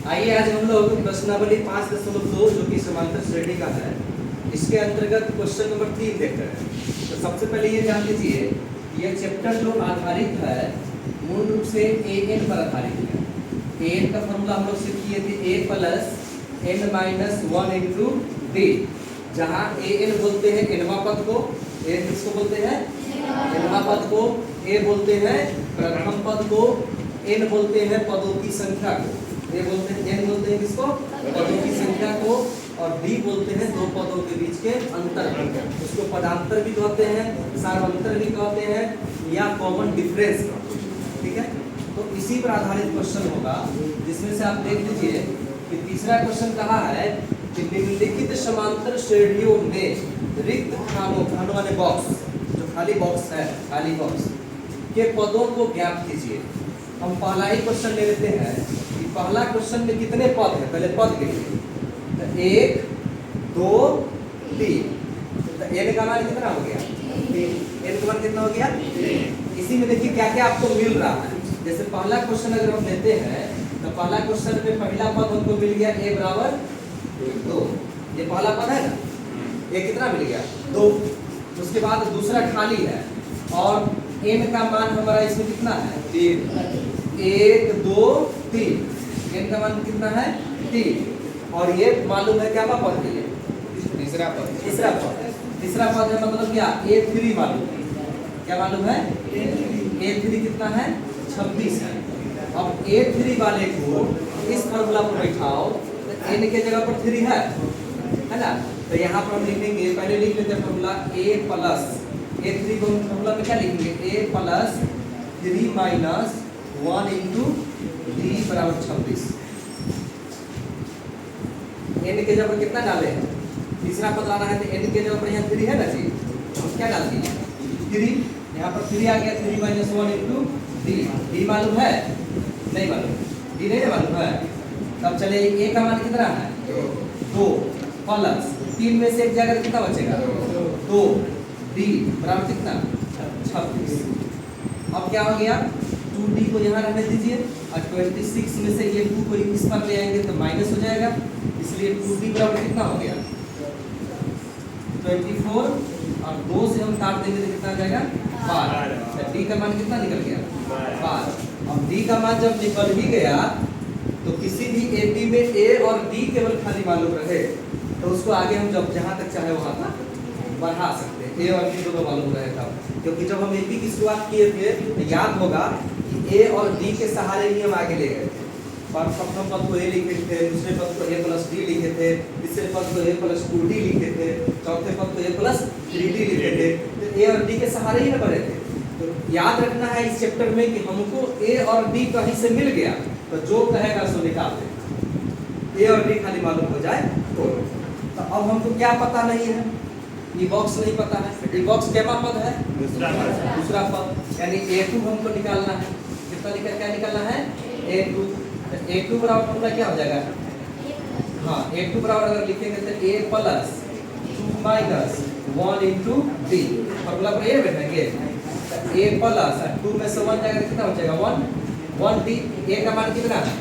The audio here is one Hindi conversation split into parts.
आइए आज हम लोग प्रश्नावली 5.2 जो कि समांतर श्रेणी का है, इसके अंतर्गत क्वेश्चन नंबर 3 देख रहे हैं। तो सबसे पहले ये जान लीजिए, यह चैप्टर जो आधारित है मूल रूप से an पर आधारित है। an का फॉर्मूला हम लोग सीख किए थे a + n - 1 इंटू d, जहाँ an बोलते हैं nवां पद को, a किसको बोलते हैं nवां पद को, a बोलते हैं प्रथम पद को, n बोलते हैं पदों की संख्या को, ये बोलते हैं n बोलते हैं किसको, पदों की संख्या को, और d बोलते हैं दो पदों के बीच के अंतर को। उसको पदांतर भी कहते हैं, सारांतर भी कहते हैं, या कॉमन डिफरेंस कहते हैं। ठीक है, तो इसी पर आधारित क्वेश्चन होगा, जिसमें से आप देख लीजिए कि तीसरा क्वेश्चन कहा है कि निम्नलिखित समांतर श्रेणियों में रिक्त खानों वाले बॉक्स, जो खाली बॉक्स है, खाली बॉक्स के पदों को ज्ञात कीजिए। हम पहला ही क्वेश्चन ले लेते हैं कि पहला क्वेश्चन में कितने पद है, पहले पद गिनिए। तो 1 2 3, तो n का मान कितना हो गया, n का मान कितना हो गया। इसी में देखिए क्या क्या आपको मिल रहा है। जैसे पहला क्वेश्चन अगर हम लेते हैं तो पहला क्वेश्चन में पहला पद हमको मिल गया a = 2, ये पहला पद है ना, ये कितना मिल गया 2। उसके बाद दूसरा खाली है और n का मान हमारा इसमें कितना है 3, 1 2 3, n का मान कितना है 3, और ये मालूम है क्या पद है, तीसरा पद है, मतलब क्या a3 मालूम है, क्या मालूम है a3 कितना है 26 है। अब a3 वाले को इस फॉर्मूला पर बैठाओ तो n के जगह पर 3 है ना, तो यहाँ पर हम लिखेंगे, पहले लिख लेते हैं फॉर्मूला a+ a3 को फॉर्मूला में क्या लिखेंगे, a + 3 - 1 इंटू d = 26। n के जगह पर कितना डाले हैं, तीसरा पद लाना है तो n के जगह पर यहाँ 3 है ना जी, हम क्या डाल दिए 3, यहाँ पर 3 आ गया, 3 - 1 इंटू d मालूम है, नहीं मालूम, d नहीं मालूम है। तब चले a का मान कितना है 2 प्लस 3 में से एक जगह कितना बचेगा 2, d बराबर कितना 26। अब क्या हो गया 2d को यहाँ रहने दीजिए, और 26 में से ये 2 को इस पर ले आएंगे तो माइनस हो जाएगा, इसलिए 2d बराबर कितना हो गया 24, और 2 से हम काट देंगे तो कितना आ जाएगा 12। तो d का मान कितना निकल गया 12। अब d का मान जब निकल ही गया तो किसी भी AP में a और d केवल खाली मालूम रहे तो उसको आगे हम जब जहाँ तक चाहे वहाँ तक बढ़ा सकते हैं, a और d दोनों मालूम रहे तब, क्योंकि जब हम AP की शुरुआत किए थे तो याद होगा कि a और d के सहारे ही हम आगे ले गए थे। प्रथम पद को a लिखे थे, दूसरे पद को a + d लिखे थे, तीसरे पद को a + 2d लिखे थे, चौथे पद को a + 3d लिखे थे, तो a और d के सहारे ही न बढ़े थे। तो याद रखना है इस चैप्टर में कि हमको a और d कहीं से मिल गया तो जो कहेगा सो निकाल दे, a और d खाली मालूम हो जाए तो अब हमको क्या पता नहीं है, ये बॉक्स नहीं पता है, ये बॉक्स क्या पद है दूसरा पद, यानी a2 हमको निकालना है। कितना क्या निकालना है a2, a2 बराबर फॉर्मूला क्या हो जाएगा, हाँ a2 बराबर अगर लिखेंगे तो a + 2 - 1 इंटू d, फॉर्मूला पर a बैठेंगे तो a + 2 में से 1 जाएगा कितना हो जाएगा 1 d, a का मान कितना है,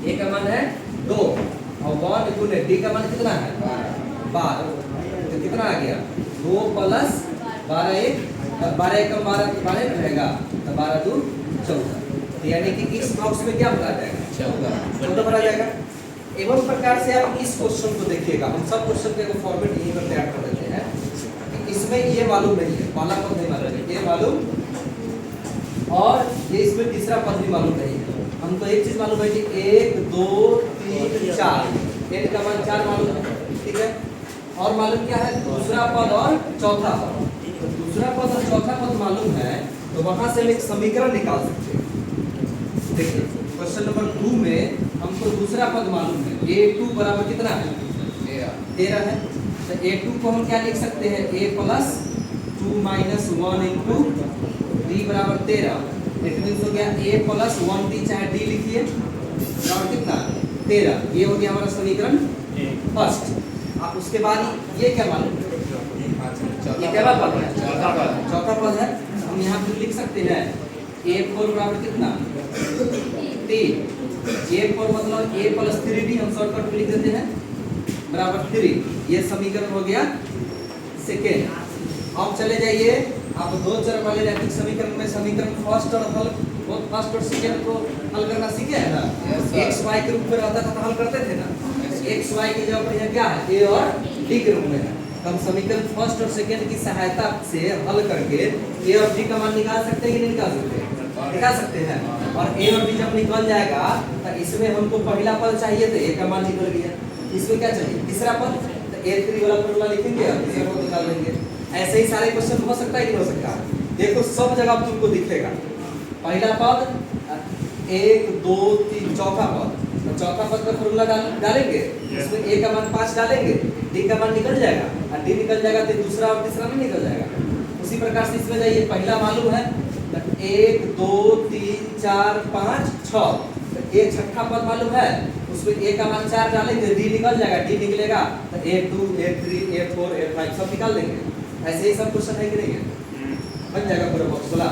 a का मान है 2, और 1 गुने d का मान कितना है 12, तो कितना आ गया 2 + 12 1, 12 1 12 रहेगा तो 12 2 14, यानी कि इस बॉक्स में क्या भरा जाएगा 14 भरा जाएगा। एवं प्रकार से आप इस क्वेश्चन को देखिएगा, हम सब क्वेश्चन के फॉर्मेट यहीं पर तैयार कर देते हैं कि इसमें ये मालूम नहीं है, पहला पद नहीं मालूम है, ये मालूम, और ये इसमें तीसरा पद भी मालूम नहीं है। हमको एक चीज मालूम है कि 1 2 3 4, n का मान 4 मालूम है, ठीक है, और मालूम क्या है दूसरा पद और चौथा पद। तो दूसरा पद और चौथा पद मालूम है तो वहां से हम एक समीकरण निकाल सकते हैं। देखिए क्वेश्चन नंबर 2 में हमको दूसरा पद मालूम है, a2 बराबर कितना है 13 है, तो a2 को हम क्या लिख सकते हैं a + 2 - 1 into d = 13। It means हो गया a + 1d, चाहे d लिखिए, बराबर कितना 13। ये हो गया हमारा समीकरण फर्स्ट। अब उसके बाद ये क्या मालूम है, ये क्या पद है चौथा पद है, हम यहाँ पर लिख सकते हैं a4 बराबर कितना 3, A4 मतलब A प्लस 3D हम शॉर्टकट में लिख देते हैं बराबर 3। ये समीकरण हो गया सेकेंड। अब चले जाइए आप दो चर वाले रैखिक समीकरण में समीकरण फर्स्ट और सेकेंड को हल करना सीखे हैं ना। एक्स वाई के रूप में रहता था तो हल करते थे ना। एक्स वाई की जगह पर यह क्या है, ए और डी के रूप में है। तो हम समीकरण फर्स्ट और सेकेंड की सहायता से हल करके ए और डी का मान निकाल सकते हैं कि नहीं निकाल सकते? निकाल सकते हैं। और ए और डी जब निकल जाएगा तो इसमें हमको पहला पद चाहिए तो ए का मान निकल गया। इसमें क्या चाहिए, तीसरा पद, तो A3 वाला फॉर्मूला लिखेंगे और तीसरा पद निकाल लेंगे। ऐसे ही सारे क्वेश्चन हो सकता है कि नहीं हो सकता? देखो सब जगह तुमको दिखेगा पहला पद 1 2 3 चौथा पद, तो चौथा पद का फॉर्मूला डालेंगे, इसमें ए का मान 5 डालेंगे, डी का मान निकल जाएगा, और डी निकल जाएगा तो दूसरा और तीसरा नहीं निकल जाएगा। उसी प्रकार से इसमें जाइए, पहला मालूम है 1 2 3 4 5 6, तो एक छठा पद मालूम है, उसमें ए का मान 4 डालेंगे, डी निकल जाएगा, डी निकलेगा तो A2 A3 A4 A5 सब निकाल लेंगे। ऐसे ही सब क्वेश्चन है कि नहीं है? बन जाएगा पूरा बॉक्स बोला।